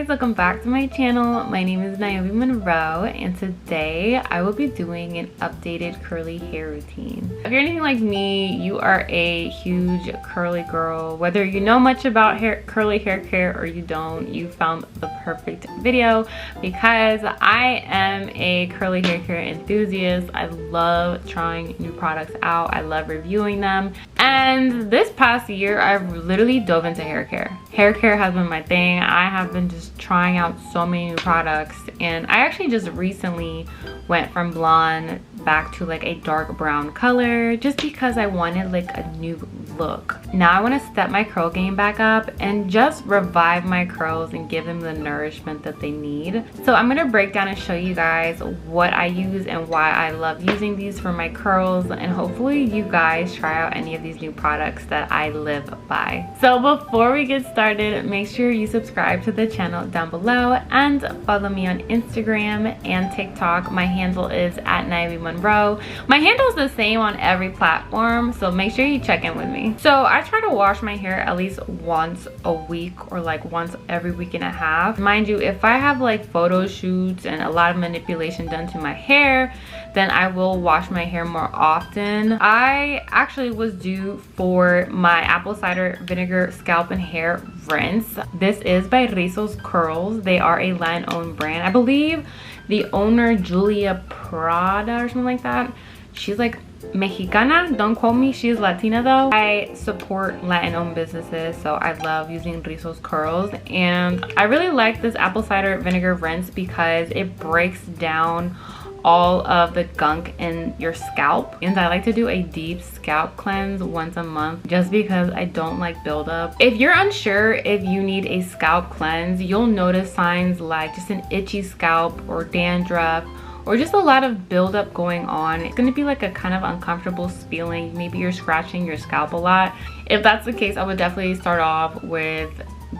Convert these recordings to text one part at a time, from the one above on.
guys, welcome back to my channel. My name is Nioby Monroe, and today I will be doing an updated curly hair routine. If you're anything like me, you are a huge curly girl. Whether you know much about curly hair care or you don't, you found the perfect video because I am a curly hair care enthusiast. I love trying new products out. I love reviewing them. And this past year, I've literally dove into hair care. Hair care has been my thing. I have been just trying out so many new products, and I actually just recently went from blonde back to like a dark brown color just because I wanted like a new look. Now I want to step my curl game back up and just revive my curls and give them the nourishment that they need. So I'm going to break down and show you guys what I use and why I love using these for my curls, and hopefully you guys try out any of these new products that I live by. So before we get started, make sure you subscribe to the channel down below and follow me on Instagram and TikTok. My handle is at Nioby Monroe. My handle is the same on every platform, so make sure you check in with me. So I try to wash my hair at least once a week or like once every week and a half. Mind you, if I have like photo shoots and a lot of manipulation done to my hair, then I will wash my hair more often. I actually was due for my apple cider vinegar scalp and hair rinse. This is by Rizos Curls. They are a Latin-owned brand. I believe the owner, Julia Prada or something like that, she's like Mexicana, don't quote me, she's Latina though. I support Latin-owned businesses, so I love using Rizos Curls, and I really like this apple cider vinegar rinse because it breaks down all of the gunk in your scalp. And I like to do a deep scalp cleanse once a month just because I don't like buildup. If you're unsure if you need a scalp cleanse, you'll notice signs like just an itchy scalp or dandruff or just a lot of buildup going on. It's gonna be like a kind of uncomfortable feeling. Maybe you're scratching your scalp a lot. If that's the case, I would definitely start off with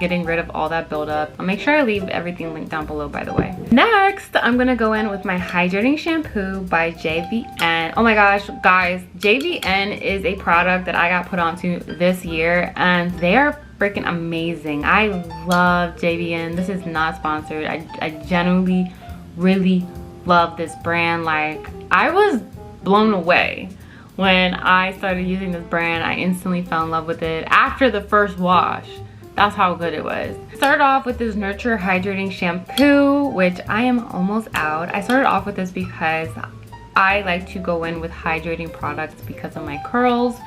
getting rid of all that buildup. I'll make sure I leave everything linked down below, by the way. Next, I'm gonna go in with my hydrating shampoo by JVN. Oh my gosh, guys, JVN is a product that I got put onto this year, and they are freaking amazing. I love JVN. This is not sponsored. I genuinely really love this brand. Like, I was blown away when I started using this brand. I instantly fell in love with it after the first wash. That's how good it was. Started off with this Nurture Hydrating Shampoo, which I am almost out. I started off with this because I like to go in with hydrating products because of my curls,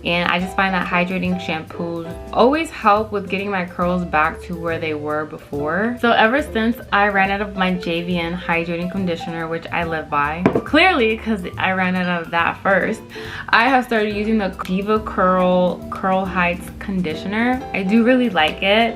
and I just find that hydrating shampoos always help with getting my curls back to where they were before. So ever since I ran out of my JVN hydrating conditioner, which I live by, clearly because I ran out of that first, I have started using the Diva Curl Heights conditioner. I do really like it.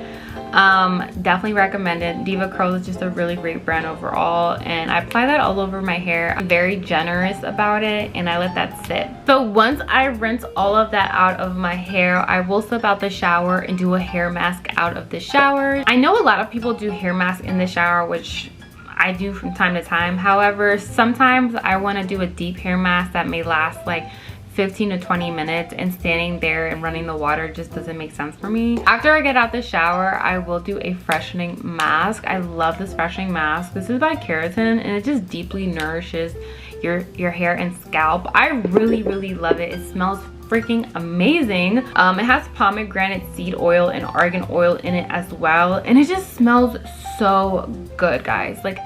Definitely recommend it. Diva Curls is just a really great brand overall, and I apply that all over my hair. I'm very generous about it, and I let that sit. So once I rinse all of that out of my hair, I will slip out the shower and do a hair mask out of the shower. I know a lot of people do hair masks in the shower, which I do from time to time. However, sometimes I want to do a deep hair mask that may last like 15 to 20 minutes, and standing there and running the water just doesn't make sense for me. After I get out the shower, I will do a freshening mask. I love this freshening mask. This is by Keratin, and it just deeply nourishes your hair and scalp. I really love it. It smells freaking amazing. It has pomegranate seed oil and argan oil in it as well, and it just smells so good, guys. Like,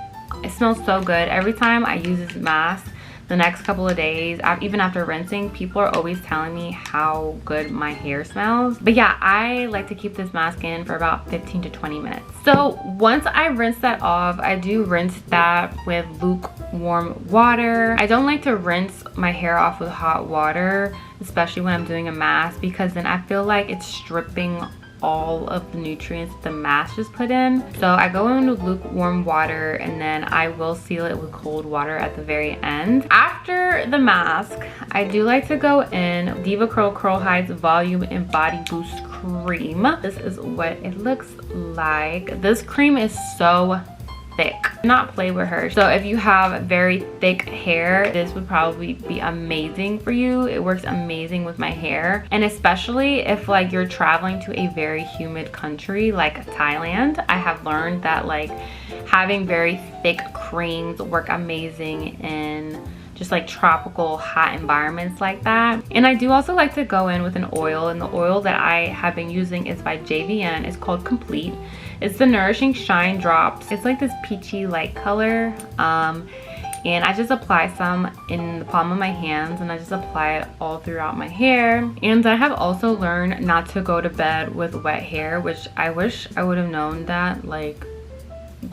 it smells so good. Every time I use this mask, the next couple of days, even after rinsing, people are always telling me how good my hair smells. But yeah, I like to keep this mask in for about 15 to 20 minutes. So once I rinse that off, I do rinse that with lukewarm water. I don't like to rinse my hair off with hot water, especially when I'm doing a mask, because then I feel like it's stripping all of the nutrients the mask just put in. So I go in with lukewarm water, and then I will seal it with cold water at the very end. After the mask, I do like to go in Diva Curl Heights Volume and Body Boost Cream. This is what it looks like. This cream is so thick, not play with her. So if you have very thick hair, this would probably be amazing for you. It works amazing with my hair, and especially if like you're traveling to a very humid country like Thailand. I have learned that like having very thick creams work amazing in just like tropical hot environments like that. And I do also like to go in with an oil, and the oil that I have been using is by JVN. It's called Complete. It's the Nourishing Shine Drops. It's like this peachy light color, and I just apply some in the palm of my hands, and I just apply it all throughout my hair. And I have also learned not to go to bed with wet hair, which I wish I would have known that like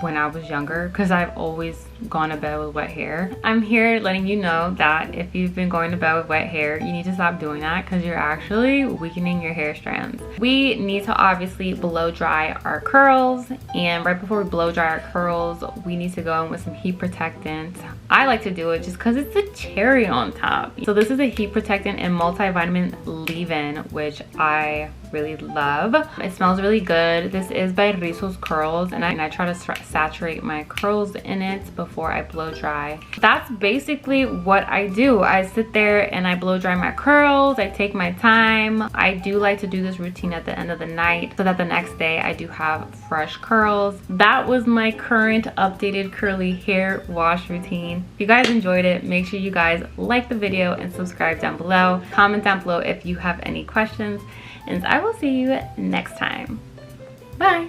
when I was younger, because I've always gone to bed with wet hair. I'm here letting you know that if you've been going to bed with wet hair, you need to stop doing that, because you're actually weakening your hair strands. We need to obviously blow dry our curls, and right before we blow dry our curls, we need to go in with some heat protectant. I like to do it just because it's the cherry on top. So this is a heat protectant and multivitamin leave-in, which I really love. It smells really good. This is by Rizzo's Curls, and I try to saturate my curls in it before I blow dry. That's basically what I do. I sit there and I blow dry my curls. I take my time. I do like to do this routine at the end of the night so that the next day I do have fresh curls. That was my current updated curly hair wash routine. If you guys enjoyed it, make sure you guys like the video and subscribe down below. Comment down below if you have any questions, and I will see you next time. Bye.